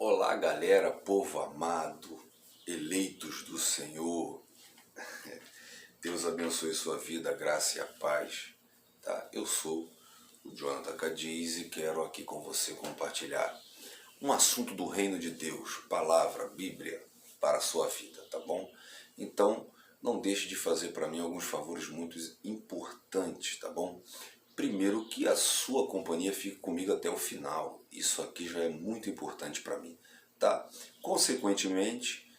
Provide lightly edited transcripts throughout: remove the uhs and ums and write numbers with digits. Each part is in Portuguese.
Olá, galera, povo amado, eleitos do Senhor. Deus abençoe sua vida, a graça e a paz. Tá? Eu sou o Jonathan Cadiz e quero aqui com você compartilhar um assunto do reino de Deus, palavra, Bíblia, para a sua vida, tá bom? Então, não deixe de fazer para mim alguns favores muito importantes, tá bom? Primeiro, que a sua companhia fique comigo até o final. Isso aqui já é muito importante para mim, tá? Consequentemente,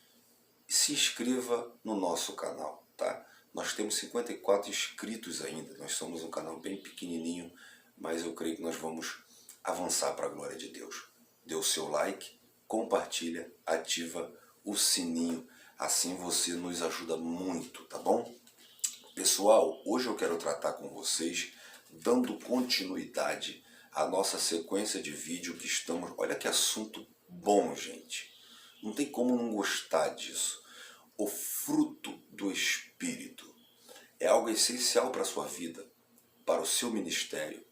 se inscreva no nosso canal, tá? Nós temos 54 inscritos ainda. Nós somos um canal bem pequenininho, mas eu creio que nós vamos avançar para a glória de Deus. Dê o seu like, compartilha, ativa o sininho. Assim você nos ajuda muito, tá bom? Pessoal, hoje eu quero tratar com vocês, dando continuidade à nossa sequência de vídeo que estamos... Olha que assunto bom, gente. Não tem como não gostar disso. O fruto do Espírito é algo essencial para a sua vida, para o seu ministério,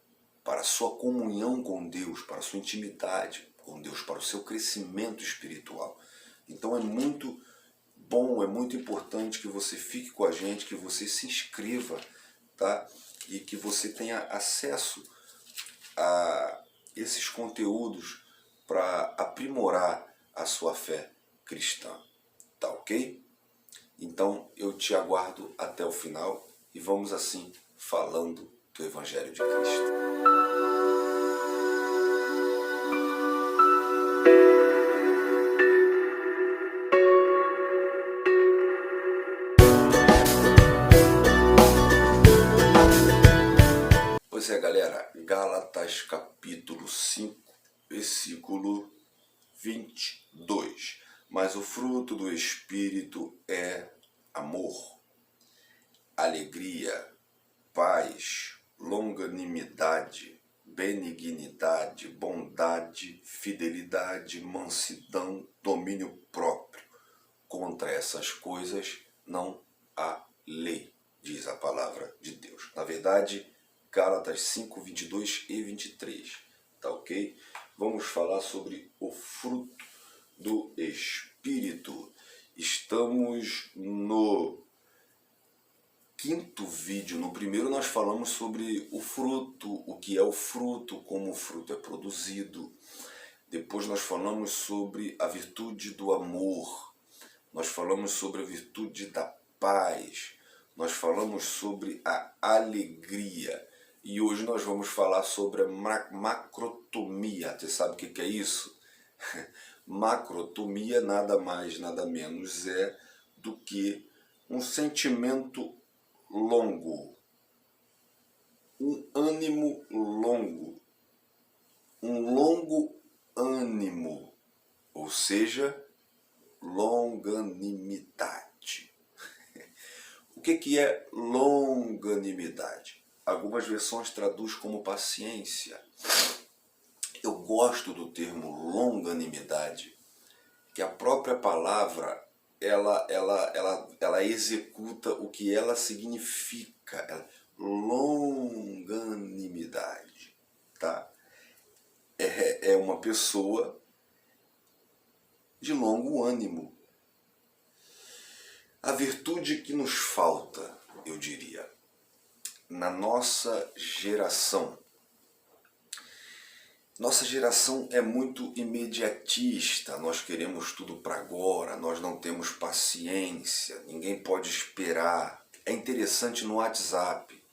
para a sua comunhão com Deus, para a sua intimidade com Deus, para o seu crescimento espiritual. Então é muito bom, é muito importante que você fique com a gente, que você se inscreva, tá? E que você tenha acesso a esses conteúdos para aprimorar a sua fé cristã, tá ok? Então eu te aguardo até o final e vamos assim falando do Evangelho de Cristo. Pois é, galera, Gálatas capítulo 5, versículo 22. Mas o fruto do Espírito é amor, alegria, paz, longanimidade, benignidade, bondade, fidelidade, mansidão, domínio próprio. Contra essas coisas não há lei, diz a palavra de Deus. Na verdade, Gálatas 5, 22 e 23, tá ok? Vamos falar sobre o fruto do Espírito. Estamos no quinto vídeo. No primeiro nós falamos sobre o fruto, o que é o fruto, como o fruto é produzido. Depois nós falamos sobre a virtude do amor. Nós falamos sobre a virtude da paz. Nós falamos sobre a alegria. E hoje nós vamos falar sobre a macrotomia. Você sabe o que é isso? Macrotomia nada mais, nada menos é do que um sentimento longo, um ânimo longo, um longo ânimo, ou seja, longanimidade. O que é longanimidade? Algumas versões traduzem como paciência. Eu gosto do termo longanimidade, que a própria palavra ela executa o que ela significa. Longanimidade, tá? É uma pessoa de longo ânimo. A virtude que nos falta, eu diria, na nossa geração. Nossa geração é muito imediatista, nós queremos tudo para agora, nós não temos paciência, ninguém pode esperar. É interessante no WhatsApp,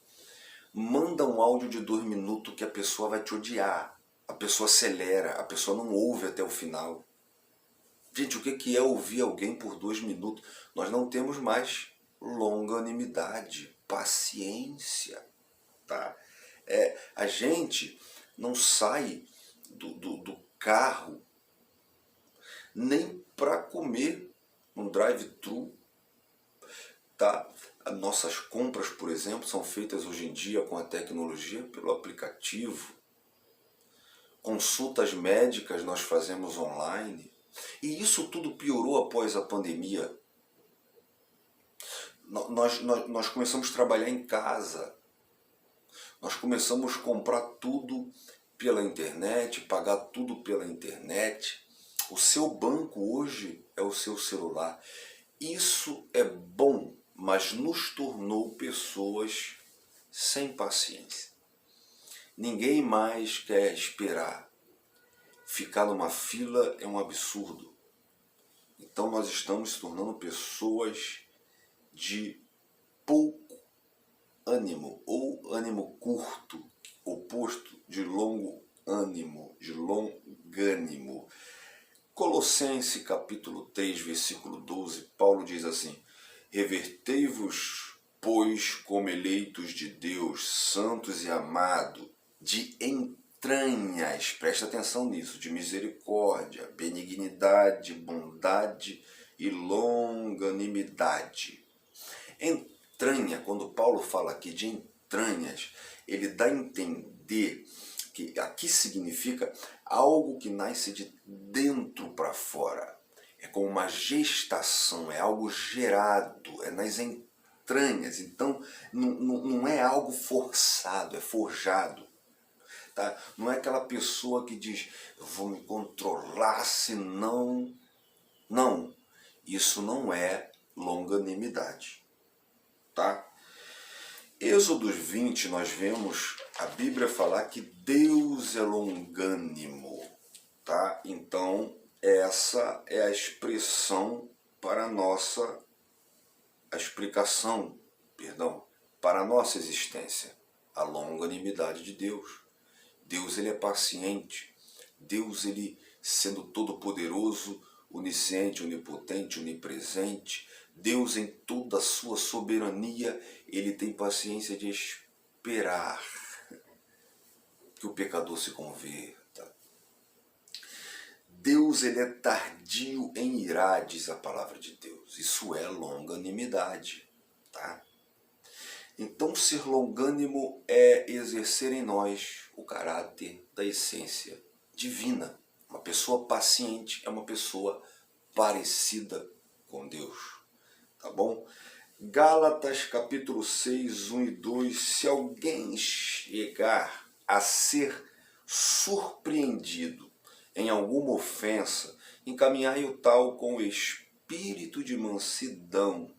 manda um áudio de 2 minutos que a pessoa vai te odiar, a pessoa acelera, a pessoa não ouve até o final. Gente, o que é ouvir alguém por 2 minutos? Nós não temos mais longanimidade, paciência, tá? A gente não sai do carro nem para comer um drive-thru, tá? As nossas compras, por exemplo, são feitas hoje em dia com a tecnologia pelo aplicativo. Consultas médicas nós fazemos online. E isso tudo piorou após a pandemia. Nós começamos a trabalhar em casa. Nós começamos a comprar tudo pela internet, pagar tudo pela internet. O seu banco hoje é o seu celular. Isso é bom, mas nos tornou pessoas sem paciência. Ninguém mais quer esperar. Ficar numa fila é um absurdo. Então nós estamos se tornando pessoas de pouco ânimo, ou ânimo curto, oposto de longo ânimo, de longânimo. Colossenses capítulo 3, versículo 12, Paulo diz assim: revertei-vos, pois, como eleitos de Deus, santos e amados, de entranhas, presta atenção nisso, de misericórdia, benignidade, bondade e longanimidade. Entranha, quando Paulo fala aqui de entranhas, ele dá a entender que aqui significa algo que nasce de dentro para fora. É como uma gestação, é algo gerado, é nas entranhas. Então, não é algo forçado, é forjado. Tá? Não é aquela pessoa que diz, eu vou me controlar, senão... Não, isso não é longanimidade. Tá? Êxodo 20, nós vemos a Bíblia falar que Deus é longânimo. Tá? Então, essa é a expressão para a nossa... a explicação, para a nossa existência. A longanimidade de Deus. Deus, ele é paciente. Deus, ele sendo todo-poderoso, onisciente, onipotente, onipresente. Deus, em toda a sua soberania, ele tem paciência de esperar que o pecador se converta. Deus, ele é tardio em irar, diz a palavra de Deus. Isso é longanimidade, tá? Então, ser longânimo é exercer em nós o caráter da essência divina. Uma pessoa paciente é uma pessoa parecida com Deus. Tá bom? Gálatas capítulo 6, 1 e 2. Se alguém chegar a ser surpreendido em alguma ofensa, encaminhai o tal com o espírito de mansidão.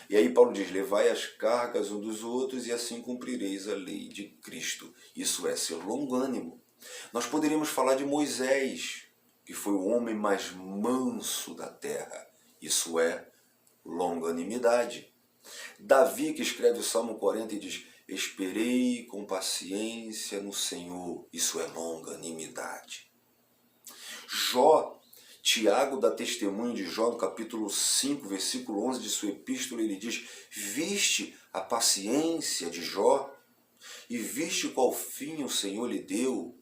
E aí Paulo diz, levai as cargas um dos outros e assim cumprireis a lei de Cristo. Isso é ser longânimo. Nós poderíamos falar de Moisés, que foi o homem mais manso da terra. Isso é longanimidade. Davi, que escreve o Salmo 40 e diz, esperei com paciência no Senhor. Isso é longanimidade. Jó, Tiago dá testemunho de Jó no capítulo 5, versículo 11 de sua epístola, ele diz, viste a paciência de Jó e viste qual fim o Senhor lhe deu,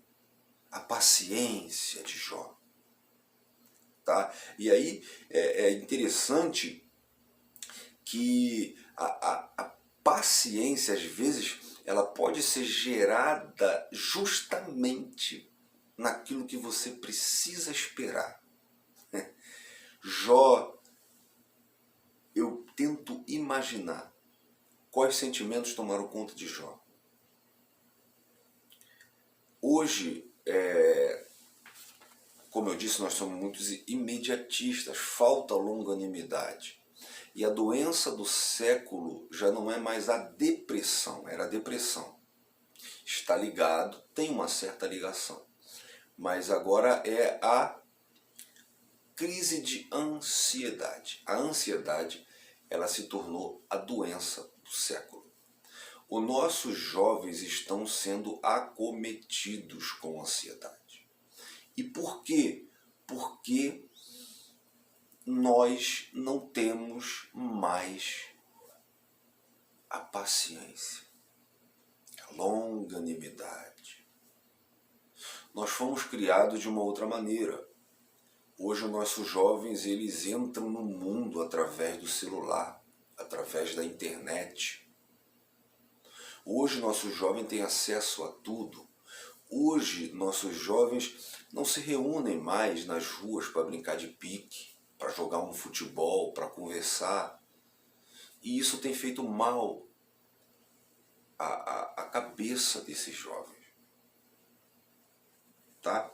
a paciência de Jó. Tá? E aí é interessante que a paciência, às vezes, ela pode ser gerada justamente naquilo que você precisa esperar. Jó, eu tento imaginar quais sentimentos tomaram conta de Jó. Hoje, como eu disse, nós somos muitos imediatistas, falta longanimidade. E a doença do século já não é mais a depressão, era a depressão. Está ligado, tem uma certa ligação, mas agora é a crise de ansiedade. A ansiedade, ela se tornou a doença do século. Os nossos jovens estão sendo acometidos com ansiedade. E por quê? Porque nós não temos mais a paciência, a longanimidade. Nós fomos criados de uma outra maneira. Hoje os nossos jovens, eles entram no mundo através do celular, através da internet. Hoje nossos jovens têm acesso a tudo. Hoje nossos jovens não se reúnem mais nas ruas para brincar de pique, para jogar um futebol, para conversar. E isso tem feito mal à cabeça desses jovens. Tá?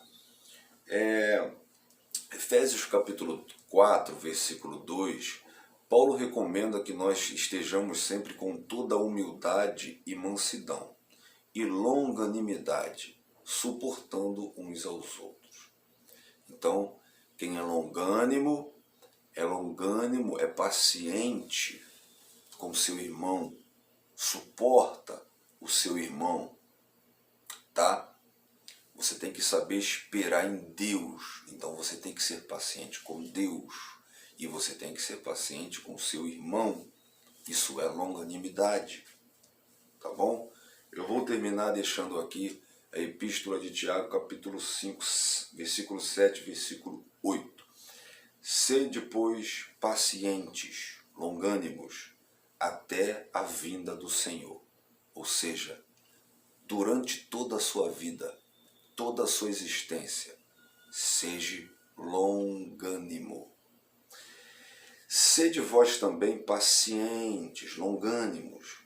Efésios capítulo 4, versículo 2, Paulo recomenda que nós estejamos sempre com toda a humildade e mansidão e longanimidade, suportando uns aos outros. Então, quem é longânimo, é paciente com seu irmão, suporta o seu irmão, tá? Você tem que saber esperar em Deus, então você tem que ser paciente com Deus e você tem que ser paciente com seu irmão. Isso é longanimidade, tá bom? Eu vou terminar deixando aqui a Epístola de Tiago, capítulo 5, versículo 7, versículo 8. Sede, pois, pacientes, longânimos, até a vinda do Senhor. Ou seja, durante toda a sua vida, toda a sua existência, seja longânimo. Sede vós também pacientes, longânimos,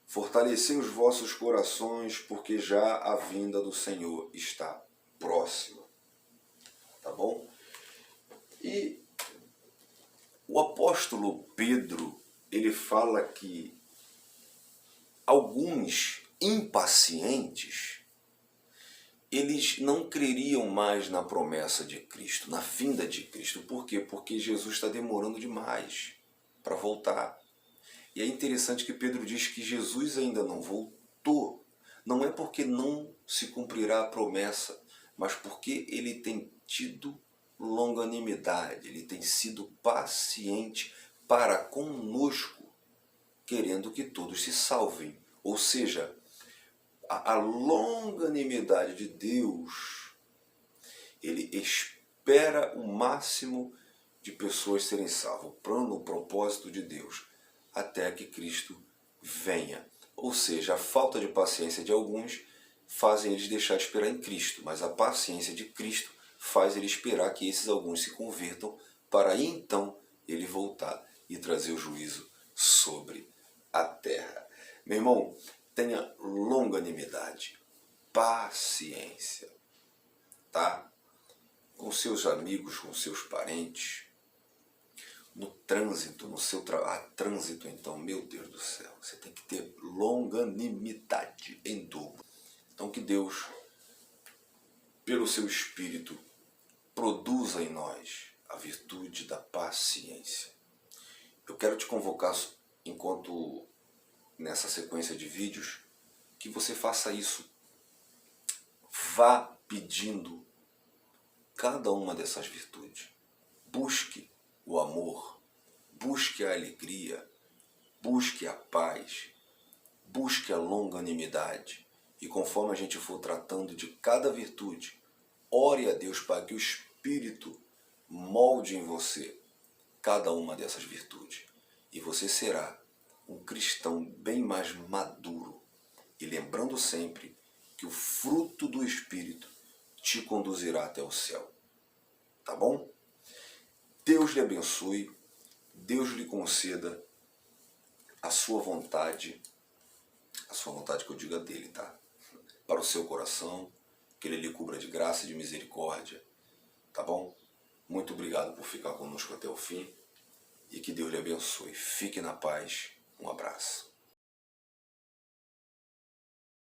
fortalecei os vossos corações, porque já a vinda do Senhor está próxima. Tá bom? E o apóstolo Pedro, ele fala que alguns impacientes, eles não creriam mais na promessa de Cristo, na vinda de Cristo. Por quê? Porque Jesus está demorando demais para voltar. E é interessante que Pedro diz que Jesus ainda não voltou. Não é porque não se cumprirá a promessa, mas porque ele tem tido longanimidade, ele tem sido paciente para conosco, querendo que todos se salvem. Ou seja, a longanimidade de Deus, ele espera o máximo de pessoas serem salvas, o plano, o propósito de Deus, até que Cristo venha. Ou seja, a falta de paciência de alguns fazem eles deixar de esperar em Cristo, mas a paciência de Cristo faz ele esperar que esses alguns se convertam, para aí então ele voltar e trazer o juízo sobre a terra. Meu irmão, tenha longanimidade, paciência, tá? Com seus amigos, com seus parentes, no trânsito, no seu trabalho. Trânsito, então, meu Deus do céu, você tem que ter longanimidade em dobro. Então, que Deus, pelo seu Espírito, produza em nós a virtude da paciência. Eu quero te convocar, enquanto nessa sequência de vídeos, que você faça isso. Vá pedindo cada uma dessas virtudes. Busque o amor, busque a alegria, busque a paz, busque a longanimidade. E conforme a gente for tratando de cada virtude, ore a Deus para que o Espírito molde em você cada uma dessas virtudes. E você será um cristão bem mais maduro. E lembrando sempre que o fruto do Espírito te conduzirá até o céu. Tá bom? Deus lhe abençoe, Deus lhe conceda a sua vontade que eu diga dele, tá? Para o seu coração, que ele lhe cubra de graça e de misericórdia, tá bom? Muito obrigado por ficar conosco até o fim e que Deus lhe abençoe. Fique na paz, um abraço.